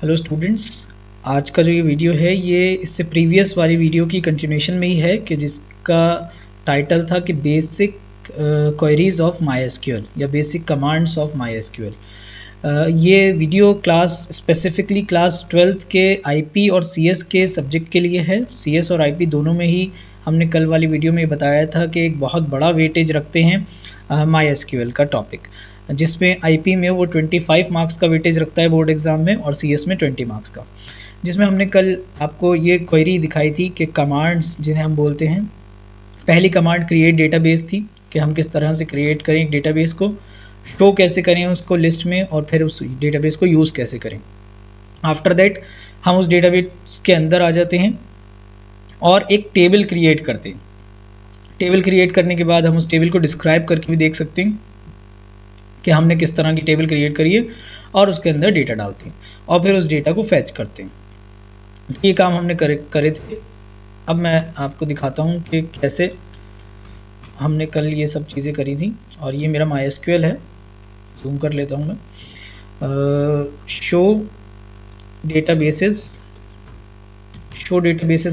Hello students, आज का जो ये वीडियो है ये इससे प्रीवियस वाली वीडियो की कंटिन्यूशन में ही है कि जिसका टाइटल था कि बेसिक क्वेरीज ऑफ माईएसक्यूएल या बेसिक कमांड्स ऑफ माईएसक्यूएल। ये video class specifically class 12th के आईपी और सीएस के सब्जेक्ट के लिए है। सीएस और आईपी दोनों में ही हमने कल वाली वीडियो में बताया था कि एक बहुत बड़ा वेटेज रखते हैं माईएसक्यूएल का टॉपिक, जिसमें आईपी में वो 25 मार्क्स का वेटेज रखता है बोर्ड एग्ज़ाम में और सीएस में 20 मार्क्स का। जिसमें हमने कल आपको ये क्वेरी दिखाई थी कि कमांड्स जिन्हें हम बोलते हैं, पहली कमांड क्रिएट डेटाबेस थी कि हम किस तरह से क्रिएट करें एक डेटाबेस को, शो कैसे करें उसको लिस्ट में और फिर उस डेटाबेस को यूज़ कैसे करें। आफ्टर दैट हम उस डेटाबेस के अंदर आ जाते हैं और एक टेबल क्रिएट करते हैं। टेबल क्रिएट करने के बाद हम उस टेबल को डिस्क्राइब करके भी देख सकते हैं कि हमने किस तरह की टेबल क्रिएट करी है और उसके अंदर डेटा डालते हैं और फिर उस डेटा को फैच करते हैं। ये काम हमने करे थे। अब मैं आपको दिखाता हूँ कि कैसे हमने कल ये सब चीज़ें करी थी। और ये मेरा माईएसक्यूएल है, जूम कर लेता हूँ मैं। शो डेटाबेसेस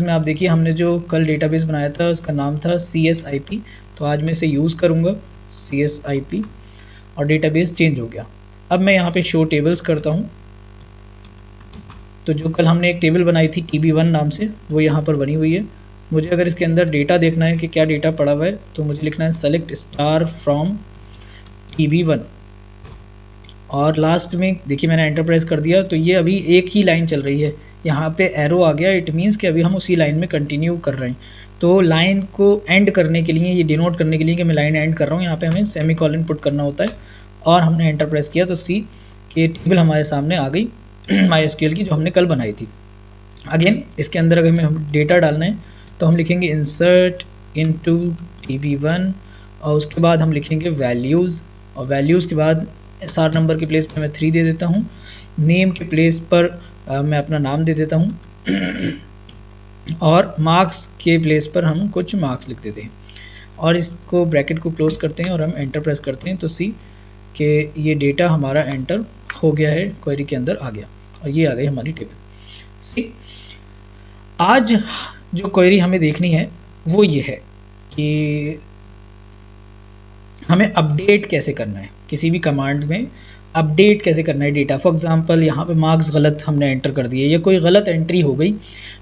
में आप देखिए हमने जो कल डेटाबेस बनाया था उसका नाम था CSIP। तो आज मैं इसे यूज़ करूँगा CSIP और डेटाबेस चेंज हो गया। अब मैं यहाँ पे शो टेबल्स करता हूँ। तो जो कल हमने एक टेबल बनाई थी TB1 नाम से, वो यहाँ पर बनी हुई है। मुझे अगर इसके अंदर डेटा देखना है कि क्या डेटा पड़ा हुआ है तो मुझे लिखना है सेलेक्ट स्टार फ्रॉम TB1 और लास्ट में देखिए मैंने एंटर प्रेस कर दिया तो ये अभी एक ही लाइन चल रही है, यहाँ पे एरो आ गया। इट मीन्स कि अभी हम उसी लाइन में कंटिन्यू कर रहे हैं। तो लाइन को एंड करने के लिए, ये डिनोट करने के लिए कि मैं लाइन एंड कर रहा हूँ, यहाँ पे हमें सेमीकोलन पुट करना होता है और हमने एंटर प्रेस किया तो सी के टेबल हमारे सामने आ गई माईएसक्यूएल की जो हमने कल बनाई थी। अगेन इसके अंदर अगर हमें डेटा डालना है तो हम लिखेंगे इंसर्ट इनटू TB1 और उसके बाद हम लिखेंगे वैल्यूज़ और वैल्यूज़ के बाद SR नंबर के प्लेस पर मैं 3 दे देता हूँ। नेम के प्लेस पर मैं अपना नाम दे देता हूँ और मार्क्स के प्लेस पर हम कुछ मार्क्स लिख देते हैं और इसको ब्रैकेट को क्लोज करते हैं और हम एंटर प्रेस करते हैं तो सी कि ये डेटा हमारा एंटर हो गया है, क्वेरी के अंदर आ गया और ये आ गई हमारी टेबल। सी आज जो क्वेरी हमें देखनी है वो ये है कि हमें अपडेट कैसे करना है, किसी भी कमांड में अपडेट कैसे करना है डेटा। फॉर एग्जांपल यहाँ पे मार्क्स गलत हमने एंटर कर दिए या कोई गलत एंट्री हो गई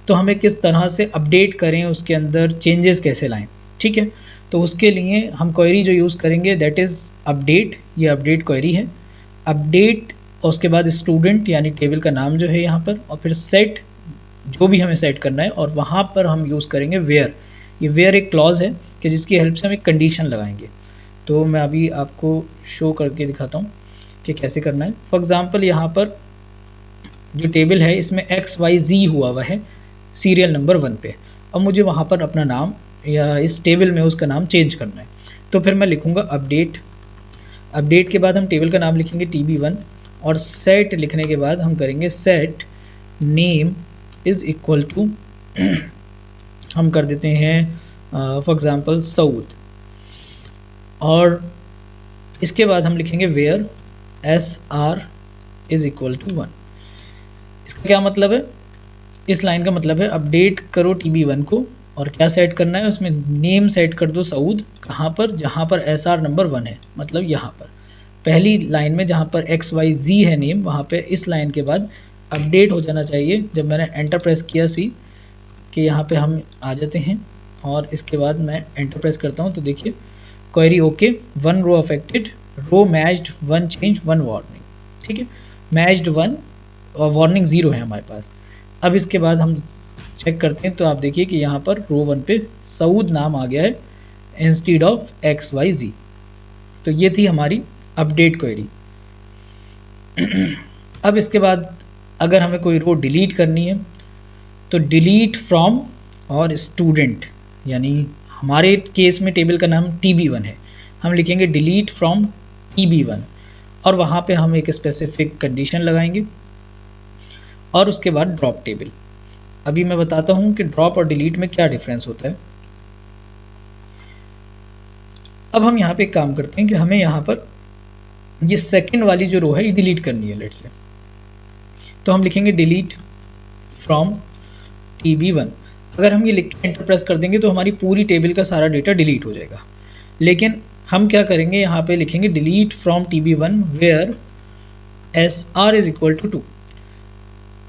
तो हमें किस तरह से अपडेट करें, उसके अंदर चेंजेस कैसे लाएं। ठीक है, तो उसके लिए हम क्वेरी जो यूज़ करेंगे दैट इज़ अपडेट। ये अपडेट क्वेरी है। अपडेट और उसके बाद स्टूडेंट यानी टेबल का नाम जो है यहाँ पर, और फिर सेट जो भी हमें सेट करना है और वहाँ पर हम यूज़ करेंगे वेयर। ये वेयर एक क्लॉज है कि जिसकी हेल्प से हम एक कंडीशन लगाएंगे। तो मैं अभी आपको शो करके दिखाता हूँ कि कैसे करना है। फॉर एग्ज़ाम्पल यहाँ पर जो टेबल है इसमें XYZ हुआ है सीरियल नंबर 1 पे, और मुझे वहाँ पर अपना नाम या इस टेबल में उसका नाम चेंज करना है। तो फिर मैं लिखूँगा अपडेट। अपडेट के बाद हम टेबल का नाम लिखेंगे TB1 और सेट लिखने के बाद हम करेंगे set name is equal to हम कर देते हैं फॉर एग्ज़ाम्पल सऊद, और इसके बाद हम लिखेंगे where SR is equal to 1। इसका क्या मतलब है? इस लाइन का मतलब है अपडेट करो TB1 को और क्या सेट करना है उसमें, नेम सेट कर दो सऊद। कहाँ पर? जहाँ पर SR नंबर 1 है, मतलब यहाँ पर पहली लाइन में जहाँ पर XYZ है नेम, वहाँ पे इस लाइन के बाद अपडेट हो जाना चाहिए। जब मैंने एंटर प्रेस किया सी कि यहाँ पे हम आ जाते हैं और इसके बाद मैं एंटर प्रेस करता हूँ तो देखिए क्वेरी ओके, 1 रो अफेक्टेड, रो मैच्ड, 1 चेंज, 1 वार्निंग। ठीक है, मैच्ड 1 और वार्निंग 0 है हमारे पास। अब इसके बाद हम चेक करते हैं तो आप देखिए कि यहाँ पर रो 1 पे सऊद नाम आ गया है इंस्टीड ऑफ XYZ। तो ये थी हमारी अपडेट क्वेरी। अब इसके बाद अगर हमें कोई रो डिलीट करनी है तो डिलीट फ्रॉम और स्टूडेंट, यानी हमारे केस में टेबल का नाम TB1 है, हम लिखेंगे डिलीट फ्रॉम TB1 और वहाँ पे हम एक स्पेसिफिक कंडीशन लगाएंगे और उसके बाद ड्रॉप टेबल। अभी मैं बताता हूँ कि ड्रॉप और डिलीट में क्या डिफरेंस होता है। अब हम यहाँ पे एक काम करते हैं कि हमें यहाँ पर ये सेकंड वाली जो रो है ये डिलीट करनी है। लेट्स से तो हम लिखेंगे डिलीट फ्रॉम TB1। अगर हम ये लिख के एंटर प्रेस कर देंगे तो हमारी पूरी टेबल का सारा डेटा डिलीट हो जाएगा। लेकिन हम क्या करेंगे, यहाँ पे लिखेंगे delete from TB1 where SR is equal to 2।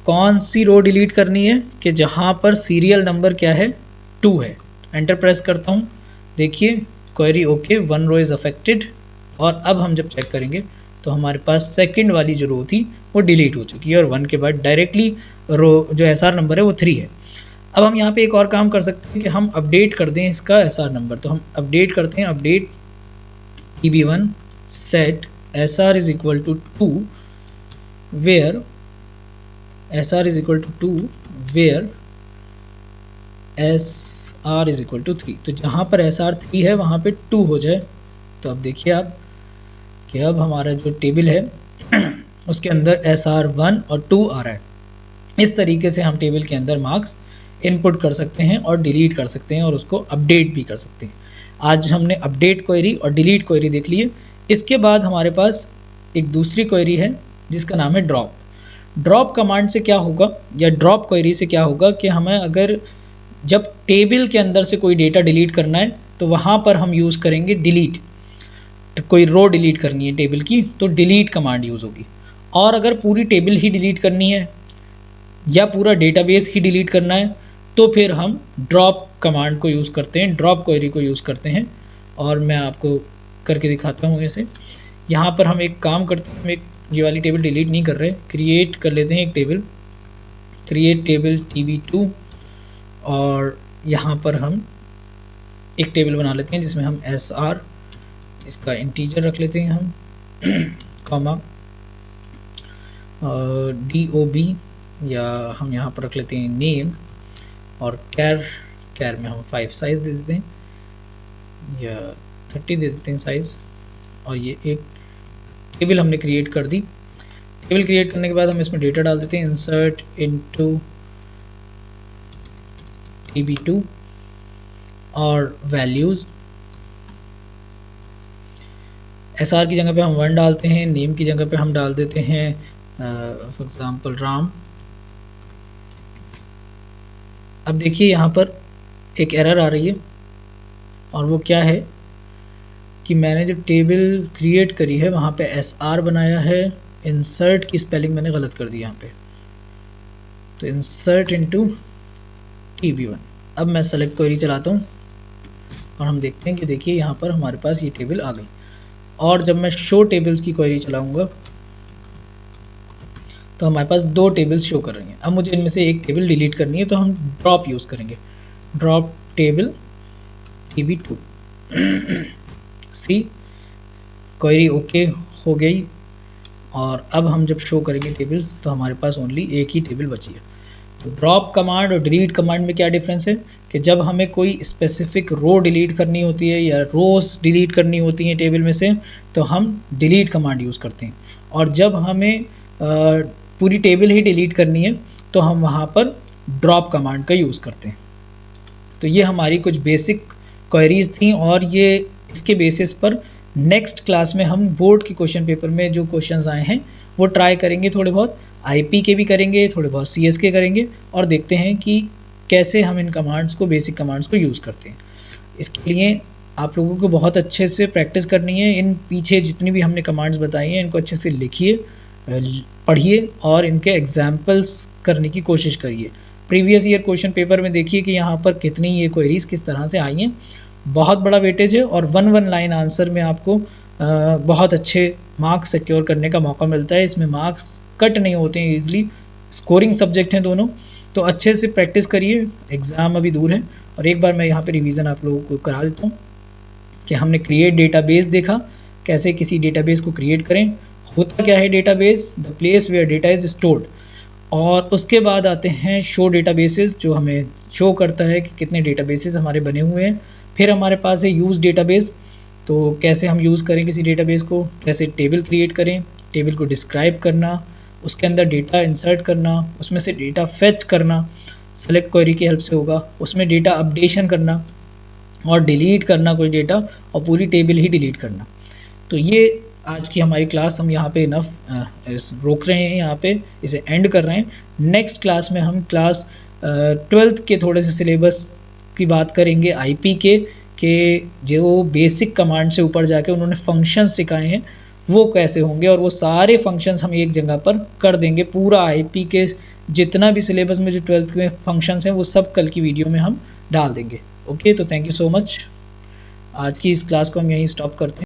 कौन सी रो डिलीट करनी है कि जहाँ पर सीरियल नंबर क्या है 2 है। एंटर प्रेस करता हूँ, देखिए query okay, 1 row is affected. और अब हम जब चेक करेंगे तो हमारे पास सेकंड वाली जो रो थी वो डिलीट हो चुकी है और 1 के बाद डायरेक्टली रो जो SR नंबर है वो 3 है। अब हम यहाँ पे एक और काम कर सकते हैं कि हम अपडेट कर दें इसका SR नंबर। तो हम अपडेट करते हैं, update TB1 set SR is equal to 2 where SR is equal to 2 where SR is equal to 3। तो जहाँ पर SR 3 है वहाँ पे 2 हो जाए। तो अब देखिए आप कि अब हमारा जो टेबल है उसके अंदर SR 1 और 2 आ रहा है। इस तरीके से हम टेबल के अंदर मार्क्स इनपुट कर सकते हैं और डिलीट कर सकते हैं और उसको अपडेट भी कर सकते हैं। आज हमने अपडेट क्वेरी और डिलीट क्वेरी देख ली है। इसके बाद हमारे पास एक दूसरी क्वेरी है जिसका नाम है ड्रॉप। ड्रॉप कमांड से क्या होगा या ड्रॉप क्वेरी से क्या होगा कि हमें अगर जब टेबल के अंदर से कोई डेटा डिलीट करना है तो वहाँ पर हम यूज़ करेंगे डिलीट। तो कोई रो डिलीट करनी है टेबल की तो डिलीट कमांड यूज़ होगी। और अगर पूरी टेबल ही डिलीट करनी है या पूरा डेटाबेस ही डिलीट करना है तो फिर हम ड्रॉप कमांड को यूज़ करते हैं, ड्रॉप क्वेरी को यूज़ करते हैं। और मैं आपको करके दिखाता हूँ ऐसे। यहाँ पर हम एक काम करते हैं, हम एक ये वाली टेबल डिलीट नहीं कर रहे, क्रिएट कर लेते हैं एक टेबल, क्रिएट टेबल TB2। और यहाँ पर हम एक टेबल बना लेते हैं जिसमें हम SR इसका इंटीजर रख लेते हैं हम कॉमा DOB या हम यहाँ पर रख लेते हैं नेम और कैर में हम 5 साइज़ दे देते हैं या 30 दे देते हैं साइज़। और ये एक टेबल हमने क्रिएट कर दी। टेबल क्रिएट करने के बाद हम इसमें डेटा डाल देते हैं, इंसर्ट इनटू TB2 और वैल्यूज़। SR की जगह पे हम 1 डालते हैं, नेम की जगह पे हम डाल देते हैं फॉर एग्ज़ाम्पल राम। अब देखिए यहाँ पर एक एरर आ रही है और वो क्या है कि मैंने जो टेबल क्रिएट करी है वहाँ पे SR बनाया है, इंसर्ट की स्पेलिंग मैंने गलत कर दी यहाँ पे। तो इंसर्ट इनटू TB1। अब मैं सेलेक्ट क्वेरी चलाता हूँ और हम देखते हैं कि देखिए यहाँ पर हमारे पास ये टेबल आ गई। और जब मैं शो टेबल्स की क्वेरी चलाऊँगा तो हमारे पास 2 टेबल्स शो कर रही हैं। अब मुझे इनमें से एक टेबल डिलीट करनी है तो हम ड्रॉप यूज़ करेंगे, ड्रॉप टेबल TB2 सी क्वेरी ओके हो गई। और अब हम जब शो करेंगे टेबल्स तो हमारे पास ओनली एक ही टेबल बची है। तो ड्रॉप कमांड और डिलीट कमांड में क्या डिफरेंस है कि जब हमें कोई स्पेसिफिक रो डिलीट करनी होती है या रोज डिलीट करनी होती हैं टेबल में से तो हम डिलीट कमांड यूज़ करते हैं। और जब हमें पूरी टेबल ही डिलीट करनी है तो हम वहाँ पर ड्रॉप कमांड का यूज़ करते हैं। तो ये हमारी कुछ बेसिक क्वेरीज़ थी और ये इसके बेसिस पर नेक्स्ट क्लास में हम बोर्ड के क्वेश्चन पेपर में जो क्वेश्चंस आए हैं वो ट्राई करेंगे। थोड़े बहुत IP के भी करेंगे, थोड़े बहुत CS के करेंगे और देखते हैं कि कैसे हम इन कमांड्स को, बेसिक कमांड्स को यूज़ करते हैं। इसके लिए आप लोगों को बहुत अच्छे से प्रैक्टिस करनी है। इन पीछे जितनी भी हमने कमांड्स बताई हैं इनको अच्छे से लिखिए, पढ़िए और इनके एग्जाम्पल्स करने की कोशिश करिए। प्रीवियस ईयर क्वेश्चन पेपर में देखिए कि यहाँ पर कितनी ये क्वेरीज़ किस तरह से आई हैं। बहुत बड़ा वेटेज है और 1 लाइन आंसर में आपको बहुत अच्छे मार्क्स सिक्योर करने का मौका मिलता है। इसमें मार्क्स कट नहीं होते हैं ईज़िली, स्कोरिंग सब्जेक्ट हैं दोनों। तो अच्छे से प्रैक्टिस करिए, एग्ज़ाम अभी दूर है। और एक बार मैं यहाँ पे रिवीजन आप लोगों को करा देता हूँ कि हमने क्रिएट डेटाबेस देखा, कैसे किसी डेटाबेस को क्रिएट करें, होता क्या है database, the place where data is stored. और उसके बाद आते हैं शो डेटाबेसेस जो हमें शो करता है कि कितने डेटाबेसेस हमारे बने हुए हैं। फिर हमारे पास है यूज़ डेटाबेस, तो कैसे हम यूज़ करें किसी डेटाबेस को, कैसे टेबल क्रिएट करें, टेबल को डिस्क्राइब करना, उसके अंदर डेटा इंसर्ट करना, उसमें से डेटा फेच करना, सेलेक्ट क्वेरी की हेल्प से होगा, उसमें डेटा अपडेशन करना और डिलीट करना कोई डेटा और पूरी टेबल ही डिलीट करना। तो ये आज की हमारी क्लास हम यहाँ पे इनफ रोक रहे हैं, यहाँ पे इसे एंड कर रहे हैं। नेक्स्ट क्लास में हम क्लास 12th के थोड़े से सिलेबस की बात करेंगे आईपी के जो बेसिक कमांड से ऊपर जाके उन्होंने फंक्शंस सिखाए हैं वो कैसे होंगे, और वो सारे फंक्शंस हम एक जगह पर कर देंगे। पूरा आईपी के जितना भी सिलेबस में जो 12th में फंक्शंस हैं वो सब कल की वीडियो में हम डाल देंगे। ओके, तो थैंक यू सो मच। आज की इस क्लास को हम यहीं स्टॉप करते हैं।